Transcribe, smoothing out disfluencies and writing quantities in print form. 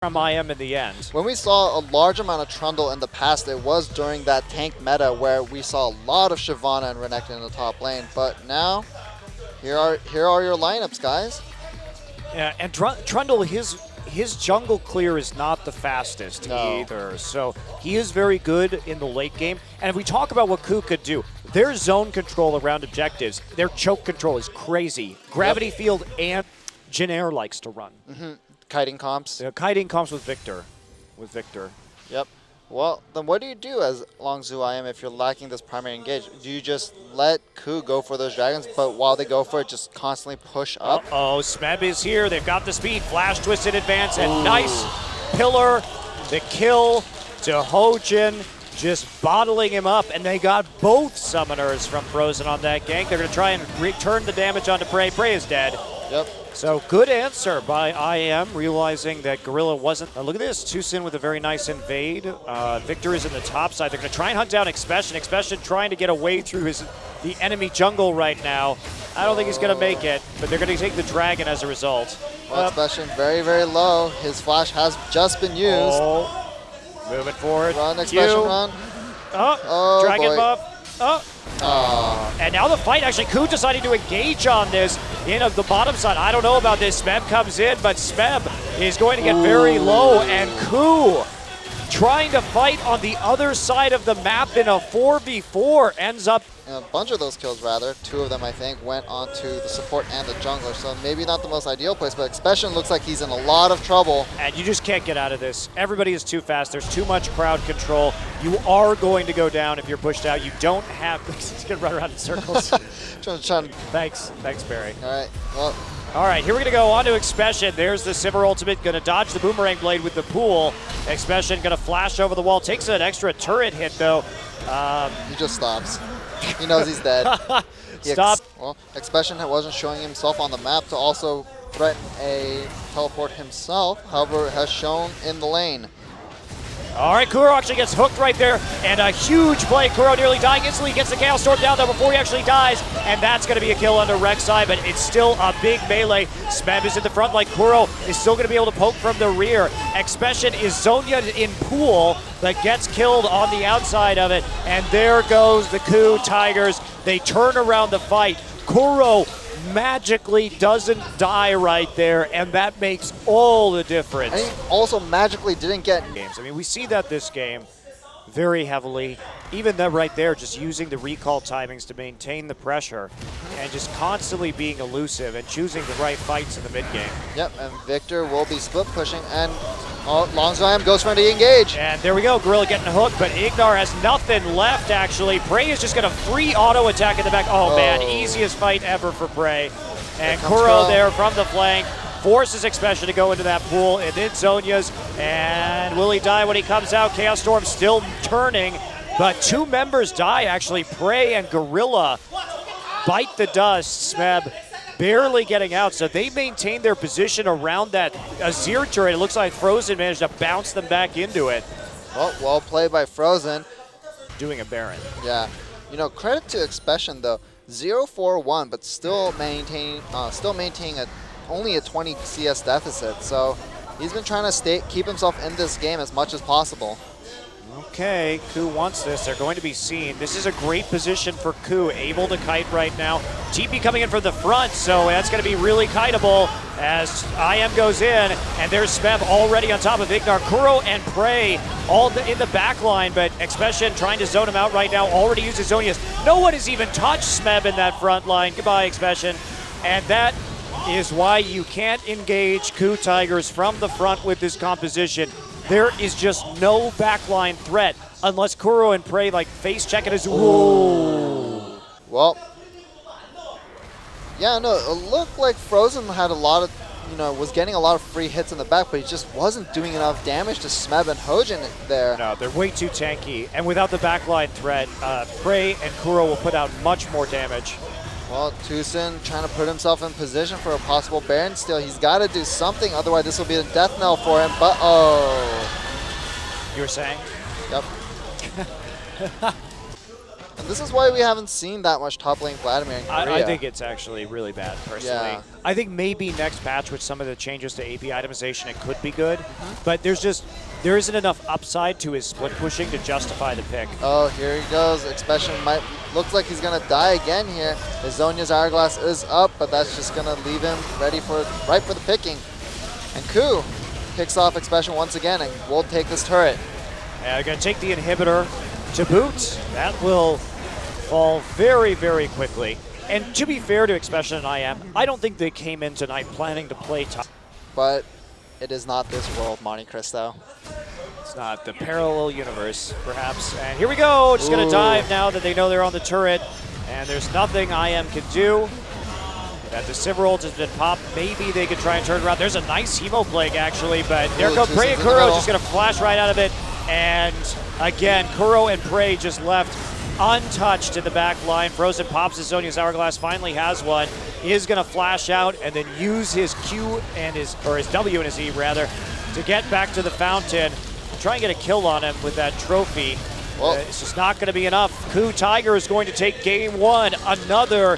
from IM in the end. When we saw a large amount of Trundle in the past, it was during that tank meta where we saw a lot of Shyvana and Renekton in the top lane. But now, here are your lineups, guys. Yeah, and Trundle, his jungle clear is not the fastest either. So he is very good in the late game. And if we talk about what KOO could do, their zone control around objectives, their choke control is crazy. Gravity field and Jin Air likes to run. Kiting comps. Kiting comps with Viktor. Yep. Well, then what do you do as Longzhu IM if you're lacking this primary engage? Do you just let KOO go for those dragons, but while they go for it, just constantly push up? Uh-oh, Smeb is here. They've got the speed. Flash twist in advance, and nice pillar. The kill to Hojin, just bottling him up, and they got both summoners from Frozen on that gank. They're going to try and return the damage onto Prey. Prey is dead. Yep. So good answer by IM, realizing that Gorilla wasn't. Look at this, TuSin with a very nice invade. Viktor is in the top side. They're going to try and hunt down Expession. Expession trying to get away through the enemy jungle right now. I don't think he's going to make it, but they're going to take the dragon as a result. Well, Expession very, very low. His flash has just been used. Oh, moving forward. Run, Expession, run. Oh, dragon boy. buff. And now the fight, actually, KOO deciding to engage on this in of the bottom side. I don't know about this. Smeb comes in, but Smeb is going to get very low, and KOO trying to fight on the other side of the map in a 4v4 ends up. A bunch of those kills, rather, 2 of them, I think, went onto the support and the jungler, so maybe not the most ideal place, but Expession looks like he's in a lot of trouble. And you just can't get out of this. Everybody is too fast. There's too much crowd control. You are going to go down if you're pushed out. You don't have... He's going to run around in circles. Thanks, Barry. All right, well... All right, here we're going to go on to Expession. There's the Sivir ultimate, going to dodge the Boomerang Blade with the pool. Expession going to flash over the wall, takes an extra turret hit, though. He just stops. He knows he's dead. Stop. Well, Expession wasn't showing himself on the map to also threaten a teleport himself, however, has shown in the lane. All right, KurO actually gets hooked right there, and a huge play. KurO nearly dying instantly, gets the Chaos Storm down though before he actually dies, and that's going to be a kill under Rek'Sai, but it's still a big melee. Smeb is in the front, like KurO is still going to be able to poke from the rear. Expession is Zonya in pool, but gets killed on the outside of it, and there goes the KOO Tigers. They turn around the fight. KurO magically doesn't die right there, and that makes all the difference. And he also magically didn't get games. I mean, we see that this game very heavily. Even them right there, just using the recall timings to maintain the pressure and just constantly being elusive and choosing the right fights in the mid game. Yep, and Viktor will be split pushing, and Longzhu IM goes for the engage. And there we go, Gorilla getting hooked, but Ignar has nothing left, actually. Prey is just going to free auto attack in the back. Oh, man, easiest fight ever for Prey. And KurO there from the flank forces Expession to go into that pool, and then Zonya's. And will he die when he comes out? Chaos Storm still turning, but 2 members die, actually. Prey and Gorilla bite the dust. Smeb barely getting out, so they maintain their position around that Azir turret. It looks like Frozen managed to bounce them back into it. Well played by Frozen. Doing a Baron. Yeah. You know, credit to Expession, though. 0-4-1, but still maintaining only a 20 CS deficit. So he's been trying to keep himself in this game as much as possible. Okay, KOO wants this. They're going to be seen. This is a great position for KOO, able to kite right now. TP coming in from the front, so that's going to be really kiteable as IM goes in, and there's Smeb already on top of Ignar. KurO and Prey all in the back line, but Expession trying to zone him out right now, already uses Zonias. No one has even touched Smeb in that front line. Goodbye, Expession. And that is why you can't engage KOO Tigers from the front with this composition. There is just no backline threat unless KurO and Prey like face check it as whoa. Well, yeah, no, it looked like Frozen had a lot of, was getting a lot of free hits in the back, but he just wasn't doing enough damage to Smeb and Hojin there. No, they're way too tanky, and without the backline threat, Prey and KurO will put out much more damage. Well, TuSin trying to put himself in position for a possible Baron steal. He's got to do something, otherwise this will be a death knell for him, but oh. You were saying? Yep. And this is why we haven't seen that much top lane Vladimir in Korea. I think it's actually really bad, personally. Yeah. I think maybe next patch with some of the changes to AP itemization, it could be good. But there isn't enough upside to his split pushing to justify the pick. Oh, here he goes. Expession looks like he's gonna die again here. His Zhonya's Hourglass is up, but that's just gonna leave him right for the picking. And KOO picks off Expession once again and will take this turret. They're gonna take the inhibitor to boot. That will fall very, very quickly. And to be fair to Expession and I don't think they came in tonight planning to play top. But it is not this world, Monte Cristo. It's not the parallel universe, perhaps. And here we go, just gonna dive now that they know they're on the turret. And there's nothing IM can do. That the Sivir ult has been popped. Maybe they could try and turn around. There's a nice Hemo Plague, actually, but there goes Prey and KurO just gonna flash right out of it. And again, KurO and Prey just left untouched in the back line. Frozen pops his Zhonya's Hourglass, finally has one. He is gonna flash out and then use his Q and his W and his E rather, to get back to the fountain. Try and get a kill on him with that trophy. It's just not gonna be enough. KOO Tiger is going to take game one. Another